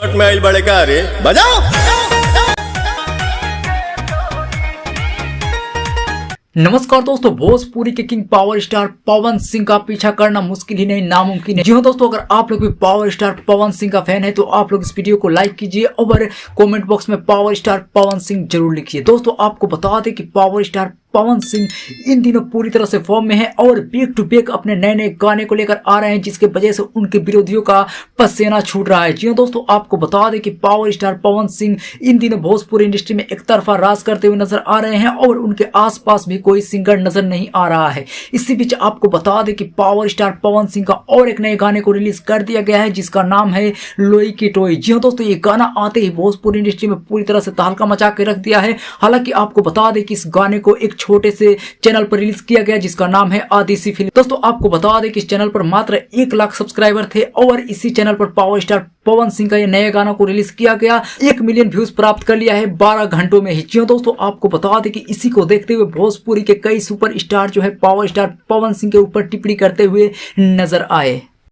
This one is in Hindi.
मैल बड़े का रे बजाओ। नमस्कार दोस्तों, भोजपुरी के king power star Pawan Singh का पीछा करना मुश्किल ही नहीं नामुमकिन है। जी हाँ दोस्तों, अगर आप लोग भी पावर स्टार पवन सिंह का फैन है तो आप लोग इस वीडियो को लाइक कीजिए और कमेंट बॉक्स में पावर स्टार पवन सिंह जरूर लिखिए। दोस्तों आपको बता दें कि पावर स्टार पवन सिंह इन दिनों पूरी तरह से फॉर्म में है और बैक टू बैक अपने नए नए गाने को लेकर आ रहे हैं, जिसके वजह से उनके विरोधियों का पसीना छूट रहा है। जी हाँ दोस्तों, आपको बता दें कि पावर स्टार पवन सिंह इन दिनों भोजपुरी इंडस्ट्री में एक तरफा राज करते हुए नजर आ रहे हैं और उनके आसपास भी कोई सिंगर नजर नहीं आ रहा है। इसी बीच आपको बता दें कि पावर स्टार पवन सिंह का और एक नए गाने को रिलीज कर दिया गया है, जिसका नाम है लोई की टोई। जी हाँ दोस्तों, ये गाना आते ही भोजपुरी इंडस्ट्री में पूरी तरह से तहलका मचा के रख दिया है। हालांकि आपको बता दें कि इस गाने को एक छोटे से चैनल पर रिलीज किया गया, जिसका नाम है आदिसी फिल्म। दोस्तों आपको बता दें कि इस चैनल पर मात्र 1 लाख सब्सक्राइबर थे और इसी चैनल पर पावर स्टार पवन सिंह का ये नए गाना को रिलीज किया गया, 1 मिलियन व्यूज प्राप्त कर लिया है 12 घंटों में ही। जी दोस्तों, आपको बता दें कि इसी को देखते हुए भोजपुरी के कई सुपर स्टार जो है पावर स्टार पवन सिंह के ऊपर टिप्पणी करते हुए नजर आए।